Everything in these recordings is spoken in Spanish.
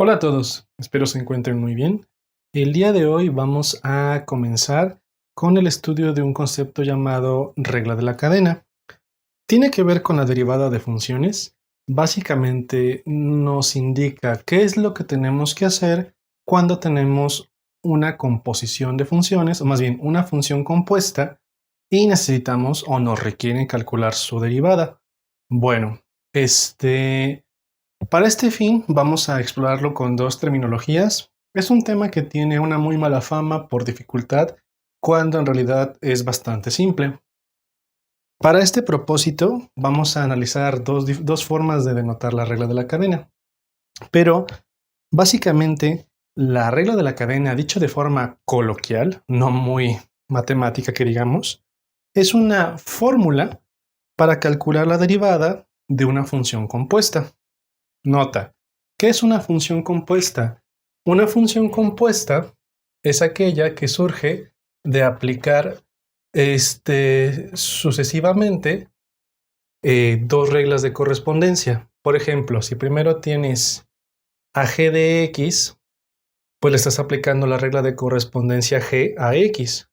Hola a todos, espero se encuentren muy bien. El día de hoy vamos a comenzar con el estudio de un concepto llamado regla de la cadena. Tiene que ver con la derivada de funciones. Básicamente nos indica qué es lo que tenemos que hacer cuando tenemos una composición de funciones, o más bien una función compuesta, y necesitamos o nos requieren calcular su derivada. Bueno, para este fin vamos a explorarlo con dos terminologías. Es un tema que tiene una muy mala fama por dificultad, cuando en realidad es bastante simple. Para este propósito vamos a analizar dos formas de denotar la regla de la cadena. Pero básicamente la regla de la cadena, dicho de forma coloquial, no muy matemática que digamos, es una fórmula para calcular la derivada de una función compuesta. Nota, ¿qué es una función compuesta? Una función compuesta es aquella que surge de aplicar sucesivamente dos reglas de correspondencia. Por ejemplo, si primero tienes a g de x, pues le estás aplicando la regla de correspondencia g a x.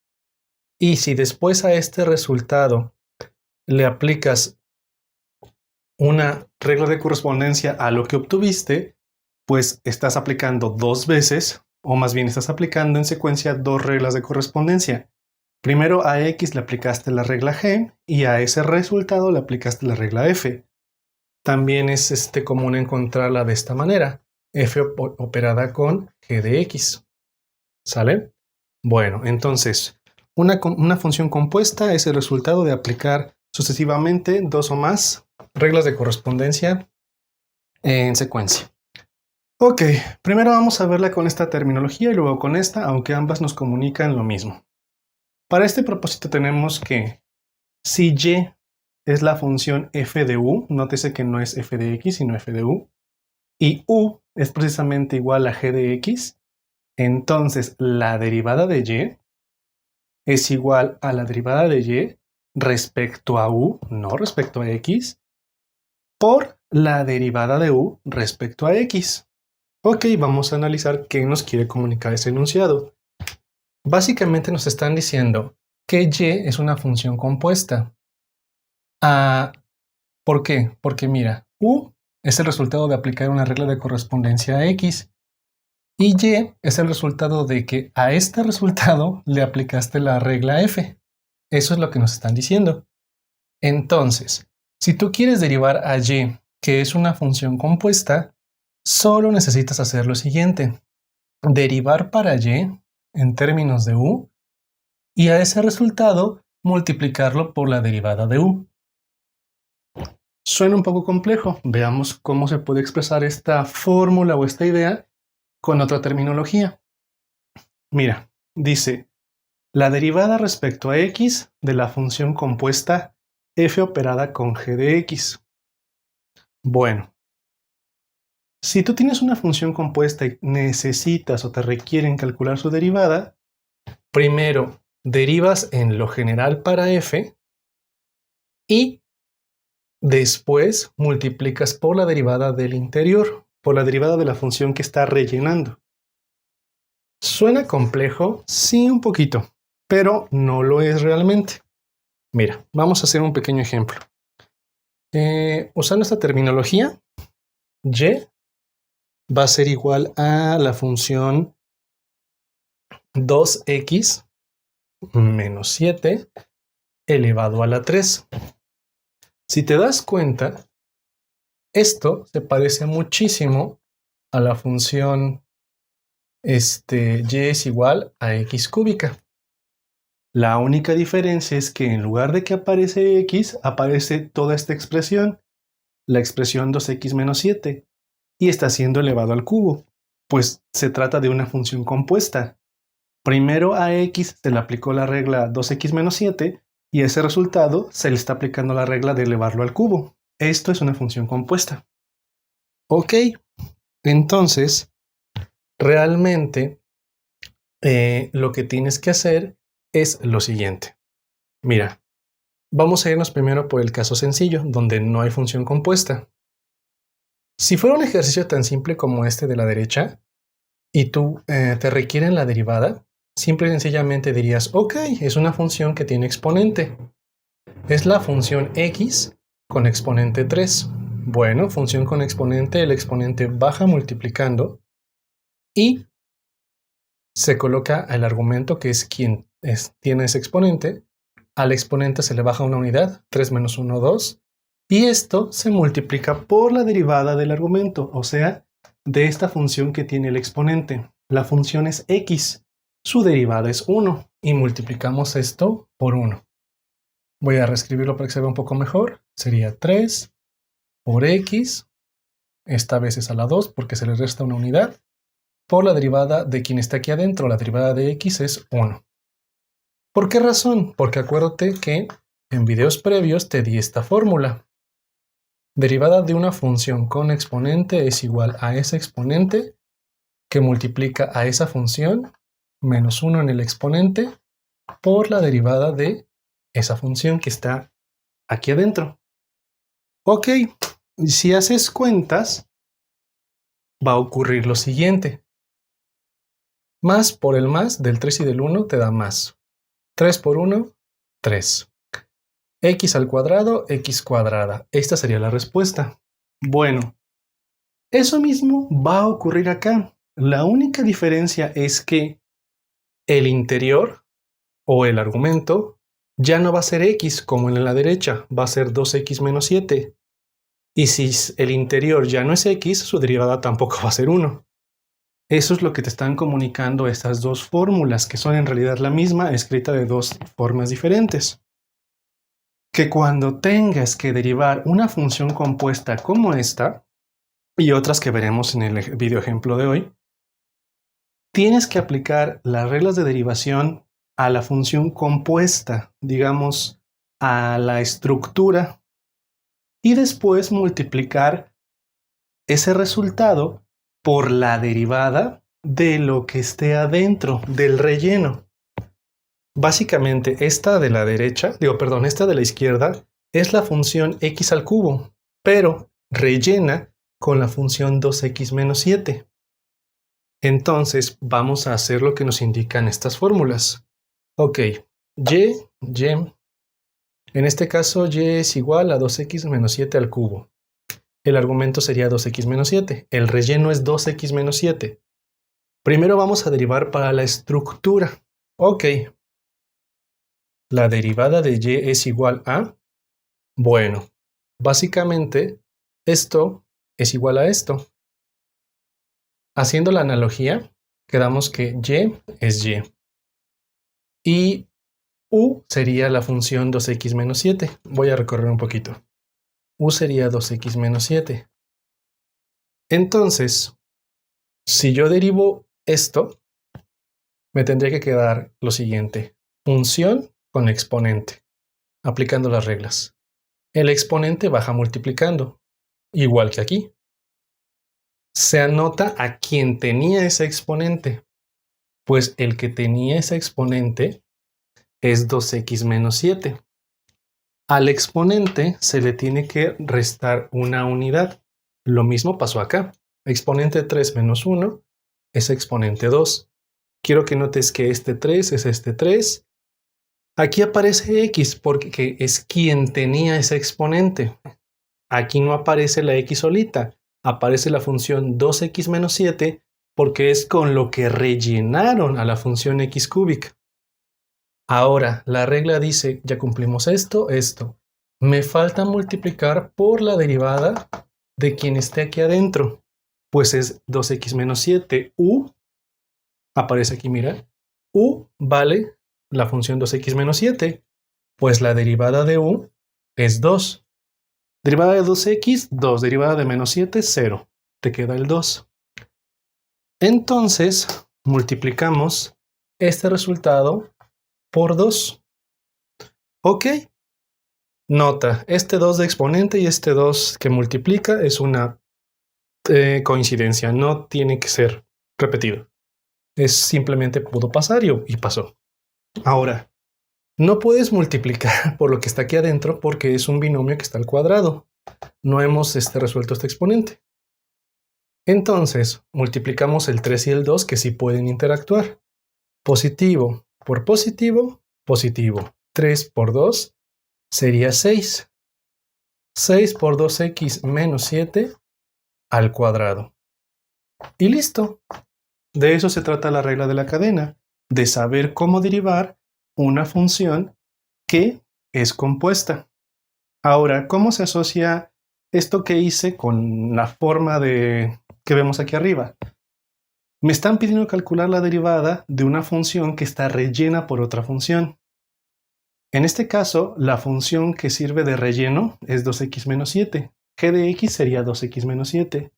Y si después a este resultado le aplicas una regla de correspondencia a lo que obtuviste, pues estás aplicando dos veces, o más bien estás aplicando en secuencia dos reglas de correspondencia. Primero a x le aplicaste la regla g y a ese resultado le aplicaste la regla f. También es común encontrarla de esta manera, f operada con g de x. ¿Sale? Bueno, entonces, una función compuesta es el resultado de aplicar sucesivamente dos o más reglas de correspondencia en secuencia. Ok, primero vamos a verla con esta terminología y luego con esta, aunque ambas nos comunican lo mismo. Para este propósito tenemos que si y es la función f de u, nótese que no es f de x, sino f de u, y u es precisamente igual a g de x, entonces la derivada de y es igual a la derivada de y respecto a u, no respecto a x, por la derivada de u respecto a x. Ok, vamos a analizar qué nos quiere comunicar ese enunciado. Básicamente nos están diciendo que y es una función compuesta. ¿Por qué? Porque mira, u es el resultado de aplicar una regla de correspondencia a x y y es el resultado de que a este resultado le aplicaste la regla f. Eso es lo que nos están diciendo. Entonces, si tú quieres derivar a y, que es una función compuesta, solo necesitas hacer lo siguiente. Derivar para y en términos de u y a ese resultado multiplicarlo por la derivada de u. Suena un poco complejo. Veamos cómo se puede expresar esta fórmula o esta idea con otra terminología. Mira, dice la derivada respecto a x de la función compuesta f operada con g de x. Bueno, si tú tienes una función compuesta y necesitas o te requieren calcular su derivada, primero derivas en lo general para f y después multiplicas por la derivada del interior, por la derivada de la función que está rellenando. ¿Suena complejo? Sí, un poquito, pero no lo es realmente. Mira, vamos a hacer un pequeño ejemplo. Usando esta terminología, y va a ser igual a la función 2x menos 7 elevado a la 3. Si te das cuenta, esto se parece muchísimo a la función y es igual a x cúbica. La única diferencia es que en lugar de que aparece x, aparece toda esta expresión, la expresión 2x menos 7, y está siendo elevado al cubo, pues se trata de una función compuesta. Primero a x se le aplicó la regla 2x menos 7 y ese resultado se le está aplicando la regla de elevarlo al cubo. Esto es una función compuesta. Ok, entonces realmente lo que tienes que hacer es lo siguiente. Mira, vamos a irnos primero por el caso sencillo, donde no hay función compuesta. Si fuera un ejercicio tan simple como este de la derecha y tú te requieren la derivada, simple y sencillamente dirías, ok, es una función que tiene exponente. Es la función x con exponente 3. Bueno, función con exponente, el exponente baja multiplicando y se coloca el argumento que es quien tiene ese exponente. Al exponente se le baja una unidad, 3 menos 1, 2. Y esto se multiplica por la derivada del argumento, o sea, de esta función que tiene el exponente. La función es x, su derivada es 1 y multiplicamos esto por 1. Voy a reescribirlo para que se vea un poco mejor. Sería 3 por x, esta vez es a la 2 porque se le resta una unidad, por la derivada de quien está aquí adentro. La derivada de x es 1. ¿Por qué razón? Porque acuérdate que en videos previos te di esta fórmula. Derivada de una función con exponente es igual a ese exponente que multiplica a esa función menos 1 en el exponente por la derivada de esa función que está aquí adentro. Ok, si haces cuentas, va a ocurrir lo siguiente. Más por el más del 3 y del 1 te da más. 3 por 1, 3. X al cuadrado, x cuadrada. Esta sería la respuesta. Bueno, eso mismo va a ocurrir acá. La única diferencia es que el interior o el argumento ya no va a ser x como en la derecha, va a ser 2x menos 7. Y si el interior ya no es x, su derivada tampoco va a ser 1. Eso es lo que te están comunicando estas dos fórmulas, que son en realidad la misma, escrita de dos formas diferentes. Que cuando tengas que derivar una función compuesta como esta, y otras que veremos en el video ejemplo de hoy, tienes que aplicar las reglas de derivación a la función compuesta, digamos, a la estructura, y después multiplicar ese resultado por la derivada de lo que esté adentro del relleno. Básicamente, esta de la derecha, esta de la izquierda, es la función x al cubo, pero rellena con la función 2x menos 7. Entonces, vamos a hacer lo que nos indican estas fórmulas. Ok, y, en este caso, y es igual a 2x menos 7 al cubo. El argumento sería 2x menos 7. El relleno es 2x menos 7. Primero vamos a derivar para la estructura. Ok. La derivada de y es igual a... Bueno, básicamente esto es igual a esto. Haciendo la analogía, quedamos que y es y. Y u sería la función 2x menos 7. Voy a recorrer un poquito. U sería 2x menos 7. Entonces, si yo derivo esto, me tendría que quedar lo siguiente. Función con exponente, aplicando las reglas. El exponente baja multiplicando, igual que aquí. Se anota a quien tenía ese exponente, pues el que tenía ese exponente es 2x menos 7. Al exponente se le tiene que restar una unidad. Lo mismo pasó acá. Exponente 3 menos 1 es exponente 2. Quiero que notes que este 3 es este 3. Aquí aparece x porque es quien tenía ese exponente. Aquí no aparece la x solita. Aparece la función 2x menos 7 porque es con lo que rellenaron a la función x cúbica. Ahora, la regla dice, ya cumplimos esto. Me falta multiplicar por la derivada de quien esté aquí adentro. Pues es 2x menos 7. U, aparece aquí, mira. U vale la función 2x menos 7. Pues la derivada de u es 2. Derivada de 2x, 2. Derivada de menos 7, 0. Te queda el 2. Entonces, multiplicamos este resultado por 2. Ok. Nota, este 2 de exponente y este 2 que multiplica es una coincidencia. No tiene que ser repetido. Es simplemente pudo pasar y pasó. Ahora, no puedes multiplicar por lo que está aquí adentro porque es un binomio que está al cuadrado. No hemos resuelto este exponente. Entonces, multiplicamos el 3 y el 2 que sí pueden interactuar. Positivo por positivo, positivo. 3 por 2 sería 6. 6 por 2x menos 7 al cuadrado. Y listo. De eso se trata la regla de la cadena, de saber cómo derivar una función que es compuesta. Ahora, ¿cómo se asocia esto que hice con la forma que vemos aquí arriba? Me están pidiendo calcular la derivada de una función que está rellena por otra función. En este caso, la función que sirve de relleno es 2x menos 7. G de x sería 2x menos 7.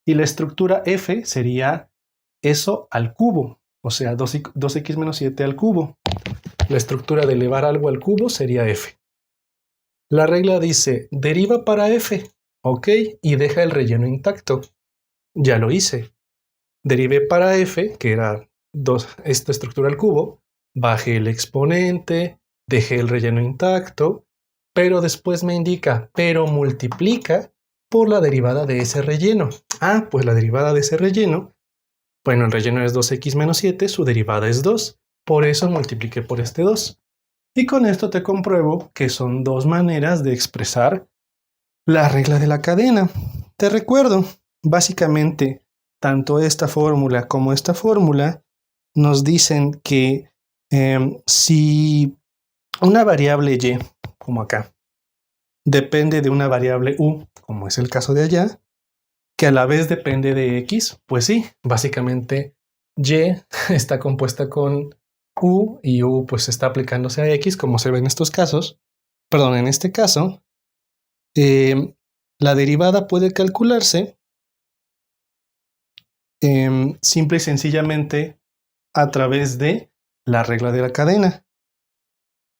Y la estructura f sería eso al cubo, o sea, 2x menos 7 al cubo. La estructura de elevar algo al cubo sería f. La regla dice, deriva para f, ok, y deja el relleno intacto. Ya lo hice. Derivé para f, que era esta estructura al cubo, bajé el exponente, dejé el relleno intacto, pero después me indica, pero multiplica por la derivada de ese relleno. Ah, pues la derivada de ese relleno, bueno, el relleno es 2x menos 7, su derivada es 2, por eso multipliqué por este 2. Y con esto te compruebo que son dos maneras de expresar la regla de la cadena. Te recuerdo, básicamente, tanto esta fórmula como esta fórmula nos dicen que si una variable y, como acá, depende de una variable u, como es el caso de allá, que a la vez depende de x, pues sí, básicamente y está compuesta con u y u pues está aplicándose a x, como se ve en estos casos. Perdón, en este caso, la derivada puede calcularse simple y sencillamente a través de la regla de la cadena.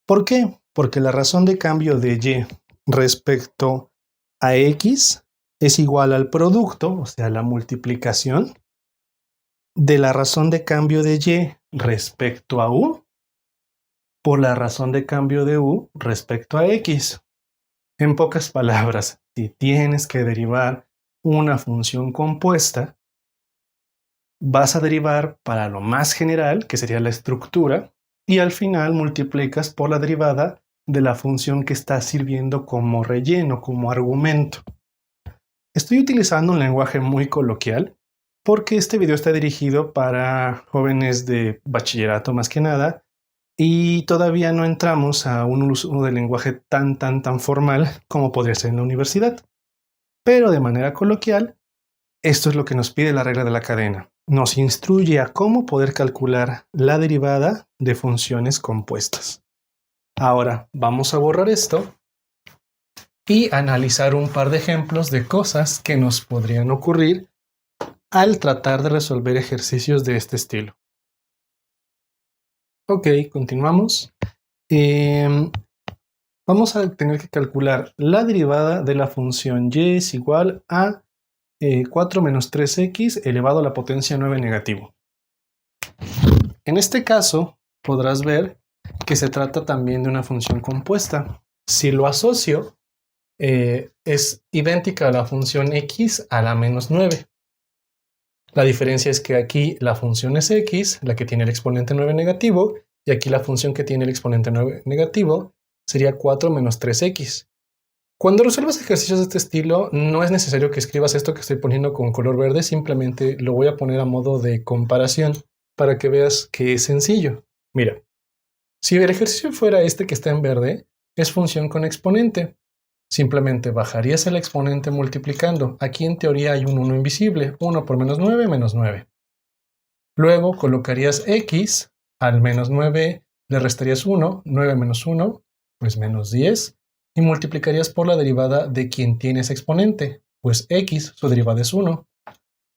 ¿Por qué? Porque la razón de cambio de y respecto a x es igual al producto, o sea, la multiplicación de la razón de cambio de y respecto a u por la razón de cambio de u respecto a x. En pocas palabras, si tienes que derivar una función compuesta, vas a derivar para lo más general, que sería la estructura, y al final multiplicas por la derivada de la función que está sirviendo como relleno, como argumento. Estoy utilizando un lenguaje muy coloquial porque este video está dirigido para jóvenes de bachillerato más que nada y todavía no entramos a un uso del lenguaje tan formal como podría ser en la universidad. Pero de manera coloquial, esto es lo que nos pide la regla de la cadena. Nos instruye a cómo poder calcular la derivada de funciones compuestas. Ahora vamos a borrar esto y analizar un par de ejemplos de cosas que nos podrían ocurrir al tratar de resolver ejercicios de este estilo. Ok, continuamos. Vamos a tener que calcular la derivada de la función y es igual a 4 menos 3x elevado a la potencia 9 negativo. En este caso, podrás ver que se trata también de una función compuesta. Si lo asocio, es idéntica a la función x a la menos 9. La diferencia es que aquí la función es x, la que tiene el exponente 9 negativo, y aquí la función que tiene el exponente 9 negativo sería 4 menos 3x. Cuando resuelvas ejercicios de este estilo, no es necesario que escribas esto que estoy poniendo con color verde, simplemente lo voy a poner a modo de comparación para que veas que es sencillo. Mira, si el ejercicio fuera este que está en verde, es función con exponente. Simplemente bajarías el exponente multiplicando. Aquí en teoría hay un 1 invisible, 1 por menos 9, menos 9. Luego colocarías x, al menos 9 le restarías 1, 9 menos 1, pues menos 10, y multiplicarías por la derivada de quien tiene ese exponente, pues x, su derivada es 1.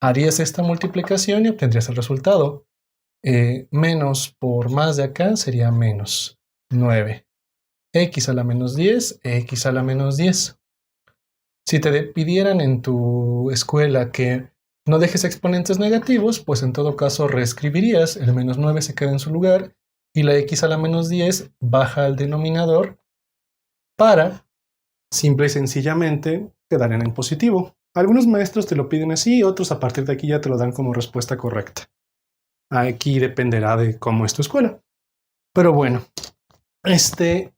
Harías esta multiplicación y obtendrías el resultado. Menos por más de acá sería menos 9. X a la menos 10, x a la menos 10. Si te pidieran en tu escuela que no dejes exponentes negativos, pues en todo caso reescribirías, el menos 9 se queda en su lugar y la x a la menos 10 baja al denominador para, simple y sencillamente, quedar en positivo. Algunos maestros te lo piden así, otros a partir de aquí ya te lo dan como respuesta correcta. Aquí dependerá de cómo es tu escuela. Pero bueno,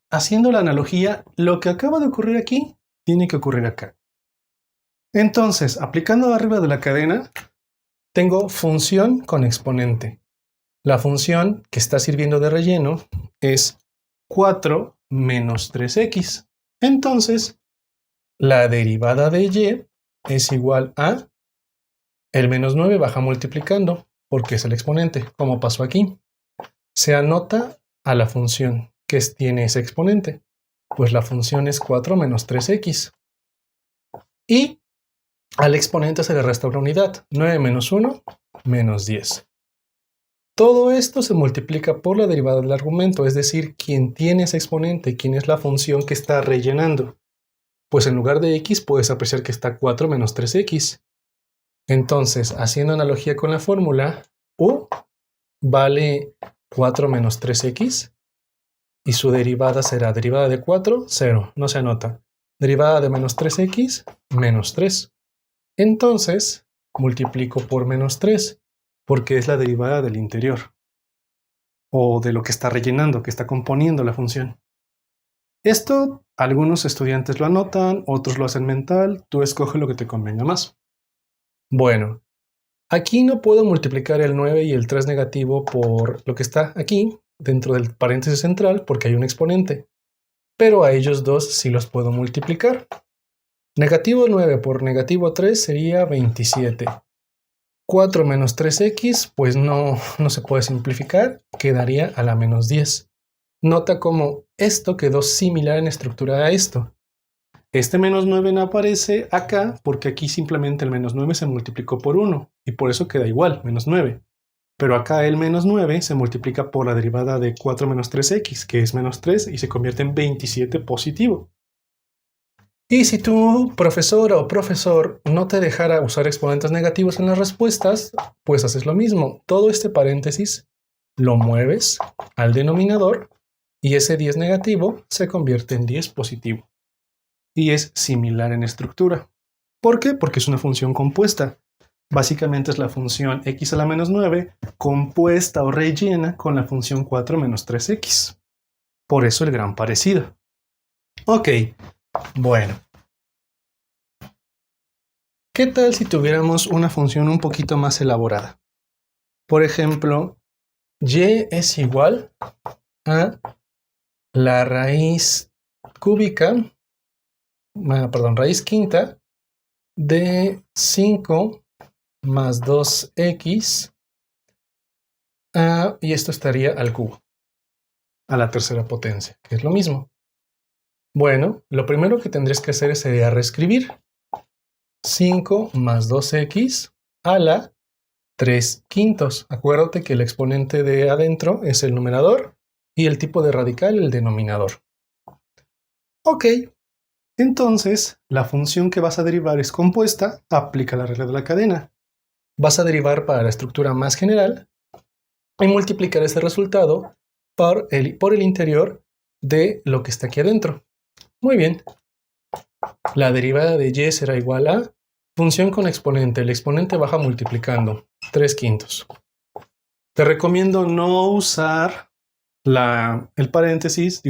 haciendo la analogía, lo que acaba de ocurrir aquí, tiene que ocurrir acá. Entonces, aplicando arriba de la cadena, tengo función con exponente. La función que está sirviendo de relleno es 4 menos 3x. Entonces, la derivada de y es igual a el menos 9 baja multiplicando, porque es el exponente, como pasó aquí. Se anota a la función que tiene ese exponente, pues la función es 4 menos 3x. Y al exponente se le resta una unidad, 9 menos 1, menos 10. Todo esto se multiplica por la derivada del argumento, es decir, quién tiene ese exponente, quién es la función que está rellenando. Pues en lugar de x puedes apreciar que está 4 menos 3x. Entonces, haciendo analogía con la fórmula, u vale 4 menos 3x y su derivada será derivada de 4, 0, no se anota. Derivada de menos 3x, menos 3. Entonces, multiplico por menos 3, porque es la derivada del interior, o de lo que está rellenando, que está componiendo la función. Esto, algunos estudiantes lo anotan, otros lo hacen mental, tú escoge lo que te convenga más. Bueno, aquí no puedo multiplicar el 9 y el 3 negativo por lo que está aquí, dentro del paréntesis central, porque hay un exponente. Pero a ellos dos sí los puedo multiplicar. Negativo 9 por negativo 3 sería 27. 4 menos 3x, pues no se puede simplificar, quedaría a la menos 10. Nota cómo esto quedó similar en estructura a esto. Este menos 9 no aparece acá porque aquí simplemente el menos 9 se multiplicó por 1 y por eso queda igual, menos 9. Pero acá el menos 9 se multiplica por la derivada de 4 menos 3x, que es menos 3, y se convierte en 27 positivo. Y si tu profesora o profesor no te dejara usar exponentes negativos en las respuestas, pues haces lo mismo. Todo este paréntesis lo mueves al denominador y ese 10 negativo se convierte en 10 positivo. Y es similar en estructura. ¿Por qué? Porque es una función compuesta. Básicamente es la función x a la menos 9 compuesta o rellena con la función 4 menos 3x. Por eso el gran parecido. Ok, bueno. ¿Qué tal si tuviéramos una función un poquito más elaborada? Por ejemplo, y es igual a la raíz cúbica, raíz quinta de 5 más 2x, y esto estaría al cubo, a la tercera potencia, que es lo mismo. Bueno, lo primero que tendrías que hacer sería reescribir 5 más 2x a la 3 quintos. Acuérdate que el exponente de adentro es el numerador y el tipo de radical el denominador. Ok, entonces la función que vas a derivar es compuesta, aplica la regla de la cadena. Vas a derivar para la estructura más general y multiplicar ese resultado por el interior de lo que está aquí adentro. Muy bien. La derivada de y será igual a función con exponente. El exponente baja multiplicando 3 quintos. Te recomiendo no usar el paréntesis,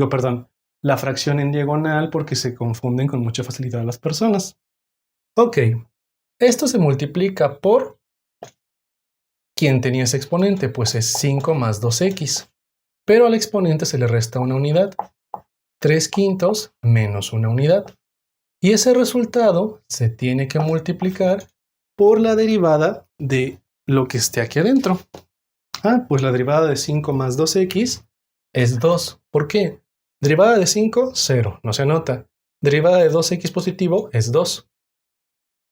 la fracción en diagonal porque se confunden con mucha facilidad las personas. Ok, esto se multiplica por ¿quién tenía ese exponente? Pues es 5 más 2x. Pero al exponente se le resta una unidad. 3 quintos menos una unidad. Y ese resultado se tiene que multiplicar por la derivada de lo que esté aquí adentro. Pues la derivada de 5 más 2x es 2. ¿Por qué? Derivada de 5, 0, no se anota. Derivada de 2x positivo es 2.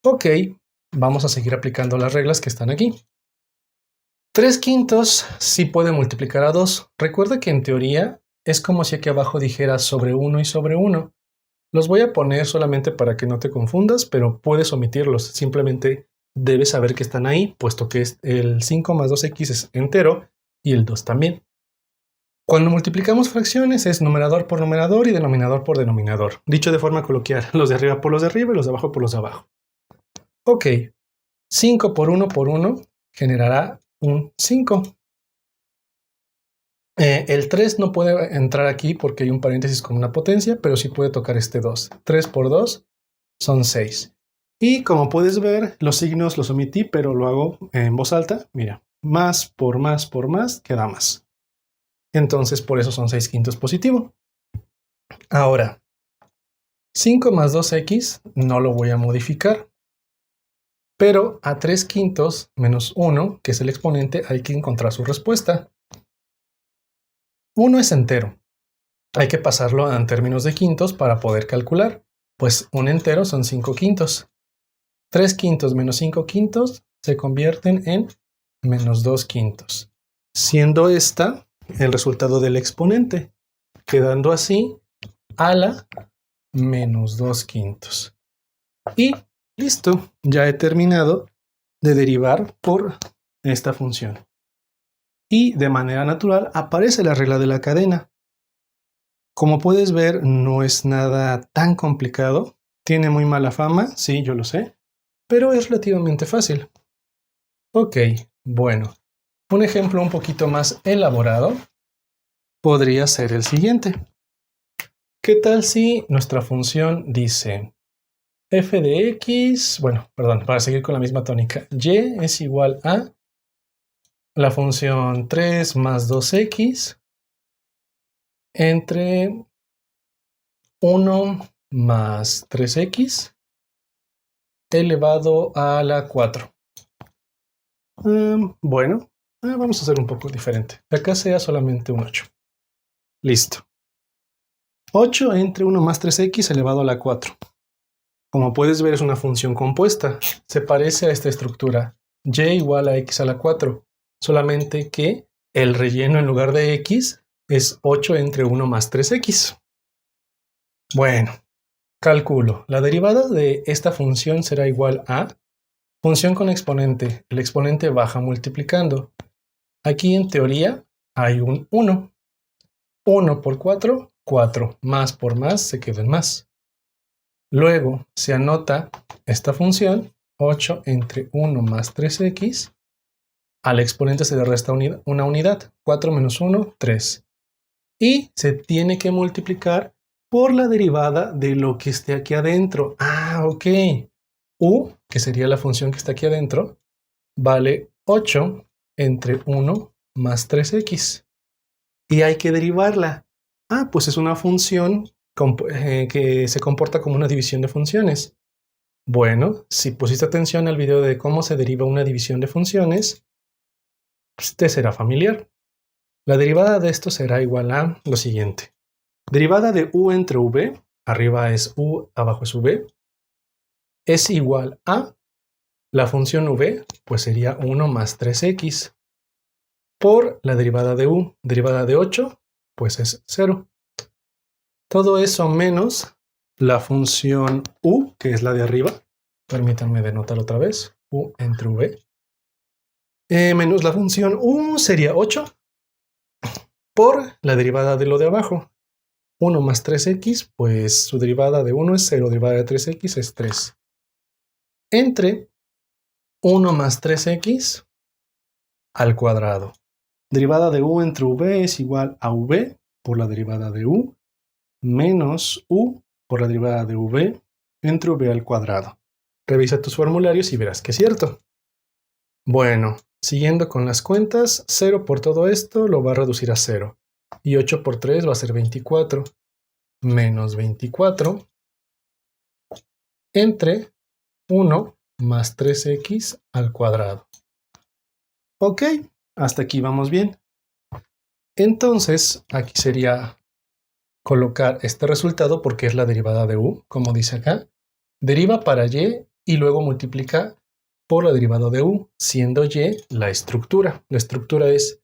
Ok, vamos a seguir aplicando las reglas que están aquí. 3 quintos sí puede multiplicar a 2. Recuerda que en teoría es como si aquí abajo dijera sobre 1 y sobre 1. Los voy a poner solamente para que no te confundas, pero puedes omitirlos. Simplemente debes saber que están ahí, puesto que el 5 más 2x es entero y el 2 también. Cuando multiplicamos fracciones es numerador por numerador y denominador por denominador. Dicho de forma coloquial, los de arriba por los de arriba y los de abajo por los de abajo. Ok, 5 por 1 generará un 5. El 3 no puede entrar aquí porque hay un paréntesis con una potencia, pero sí puede tocar este 2. 3 por 2 son 6. Y como puedes ver, los signos los omití, pero lo hago en voz alta. Mira, más por más por más queda más. Entonces, por eso son 6 quintos positivo. Ahora, 5 más 2x no lo voy a modificar. Pero a 3 quintos menos 1, que es el exponente, hay que encontrar su respuesta. 1 es entero. Hay que pasarlo en términos de quintos para poder calcular. Pues un entero son 5 quintos. 3 quintos menos 5 quintos se convierten en menos 2 quintos. Siendo esta el resultado del exponente. Quedando así a la menos 2 quintos. Y listo, ya he terminado de derivar por esta función. Y de manera natural aparece la regla de la cadena. Como puedes ver, no es nada tan complicado. Tiene muy mala fama, sí, yo lo sé, pero es relativamente fácil. Ok, bueno, un ejemplo un poquito más elaborado podría ser el siguiente. ¿Qué tal si nuestra función dice f de x, bueno, perdón, para seguir con la misma tónica, y es igual a la función 3 más 2x entre 1 más 3x elevado a la 4. Bueno, vamos a hacer un poco diferente. Acá sea solamente un 8. Listo. 8 entre 1 más 3x elevado a la 4. Como puedes ver, es una función compuesta. Se parece a esta estructura. Y igual a x a la 4. Solamente que el relleno en lugar de x es 8 entre 1 más 3x. Bueno, calculo. La derivada de esta función será igual a función con exponente. El exponente baja multiplicando. Aquí en teoría hay un 1. 1 por 4, 4. Más por más se queda en más. Luego se anota esta función, 8 entre 1 más 3x. Al exponente se le resta una unidad. 4 menos 1, 3. Y se tiene que multiplicar por la derivada de lo que esté aquí adentro. Ok. U, que sería la función que está aquí adentro, vale 8 entre 1 más 3x. Y hay que derivarla. Pues es una función que se comporta como una división de funciones. Bueno, si pusiste atención al video de cómo se deriva una división de funciones, pues te será familiar. La derivada de esto será igual a lo siguiente. Derivada de u entre v, arriba es u, abajo es v, es igual a la función v, pues sería 1 más 3x, por la derivada de u, derivada de 8, pues es 0. Todo eso menos la función u, que es la de arriba. Permítanme denotar otra vez. U entre v. Menos la función u sería 8 por la derivada de lo de abajo. 1 más 3x, pues su derivada de 1 es 0, derivada de 3x es 3. Entre 1 más 3x al cuadrado. Derivada de u entre v es igual a v por la derivada de u menos u por la derivada de v entre v al cuadrado. Revisa tus formularios y verás que es cierto. Bueno, siguiendo con las cuentas, 0 por todo esto lo va a reducir a 0. Y 8 por 3 va a ser 24. Menos 24 entre 1 más 3x al cuadrado. Ok, hasta aquí vamos bien. Entonces, aquí sería colocar este resultado porque es la derivada de u, como dice acá. Deriva para y luego multiplica por la derivada de u, siendo y la estructura. La estructura es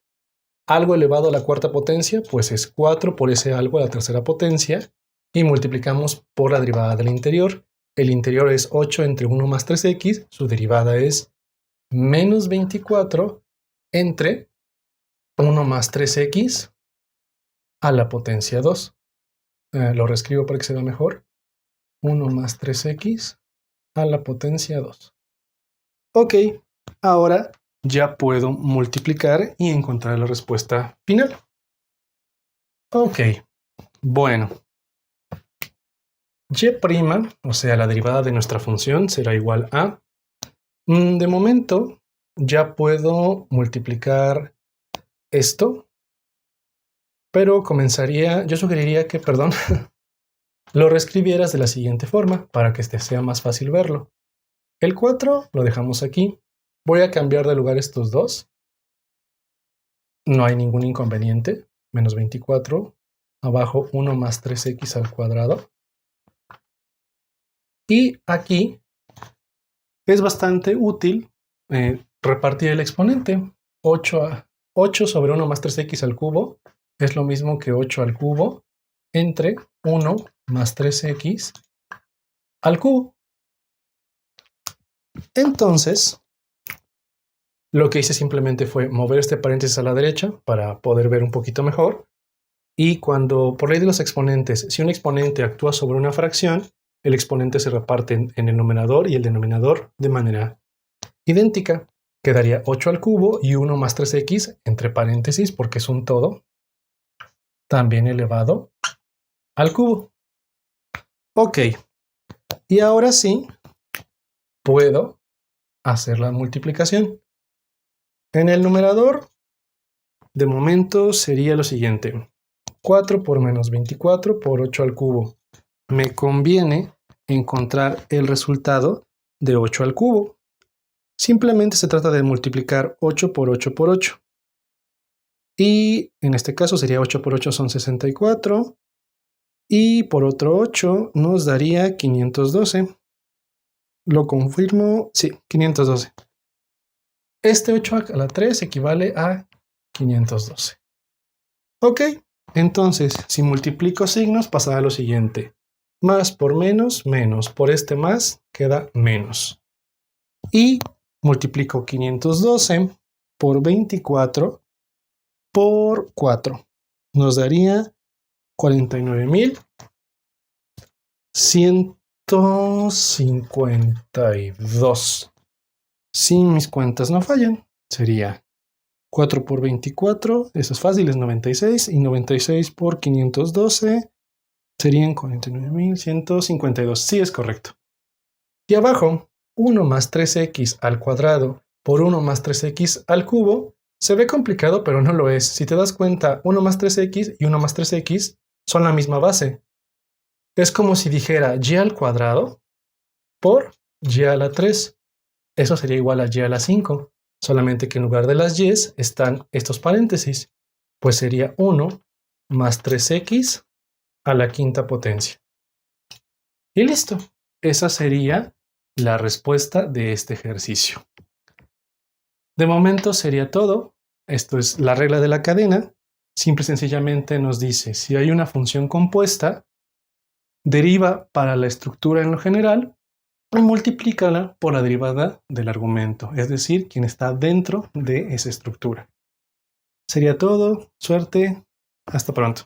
algo elevado a la cuarta potencia, pues es 4 por ese algo a la tercera potencia, y multiplicamos por la derivada del interior. El interior es 8 entre 1 más 3x, su derivada es menos 24 entre 1 más 3x a la potencia 2. Lo reescribo para que se vea mejor. 1 más 3x a la potencia 2. Ok, ahora ya puedo multiplicar y encontrar la respuesta final. Ok, bueno. Y', o sea, la derivada de nuestra función será igual a... De momento, ya puedo multiplicar esto, pero yo sugeriría que, perdón, lo reescribieras de la siguiente forma para que sea más fácil verlo. El 4 lo dejamos aquí. Voy a cambiar de lugar estos dos. No hay ningún inconveniente. Menos 24. Abajo 1 más 3x al cuadrado. Y aquí es bastante útil repartir el exponente. 8 sobre 1 más 3x al cubo es lo mismo que 8 al cubo entre 1 más 3x al cubo. Entonces, lo que hice simplemente fue mover este paréntesis a la derecha para poder ver un poquito mejor. Y cuando, por ley de los exponentes, si un exponente actúa sobre una fracción, el exponente se reparte en el numerador y el denominador de manera idéntica. Quedaría 8 al cubo y 1 más 3x, entre paréntesis, porque es un todo, también elevado al cubo. Ok, y ahora sí puedo hacer la multiplicación. En el numerador, de momento sería lo siguiente. 4 por menos 24 por 8 al cubo. Me conviene encontrar el resultado de 8 al cubo. Simplemente se trata de multiplicar 8 por 8 por 8. Y en este caso sería 8 por 8 son 64. Y por otro 8 nos daría 512. Lo confirmo. Sí, 512. Este 8 a la 3 equivale a 512. Ok, entonces si multiplico signos pasará lo siguiente. Más por menos, menos. Por este más queda menos. Y multiplico 512 por 24 por 4. Nos daría 49.152. Si mis cuentas no fallan, sería 4 por 24, eso es fácil, es 96. Y 96 por 512 serían 49.152. Sí, es correcto. Y abajo, 1 más 3x al cuadrado por 1 más 3x al cubo. Se ve complicado, pero no lo es. Si te das cuenta, 1 más 3x y 1 más 3x son la misma base. Es como si dijera y al cuadrado por y a la 3. Eso sería igual a y a la 5. Solamente que en lugar de las y están estos paréntesis. Pues sería 1 más 3x a la quinta potencia. Y listo. Esa sería la respuesta de este ejercicio. De momento sería todo. Esto es la regla de la cadena. Simple y sencillamente nos dice si hay una función compuesta, deriva para la estructura en lo general y multiplícala por la derivada del argumento, es decir, quien está dentro de esa estructura. Sería todo. Suerte. Hasta pronto.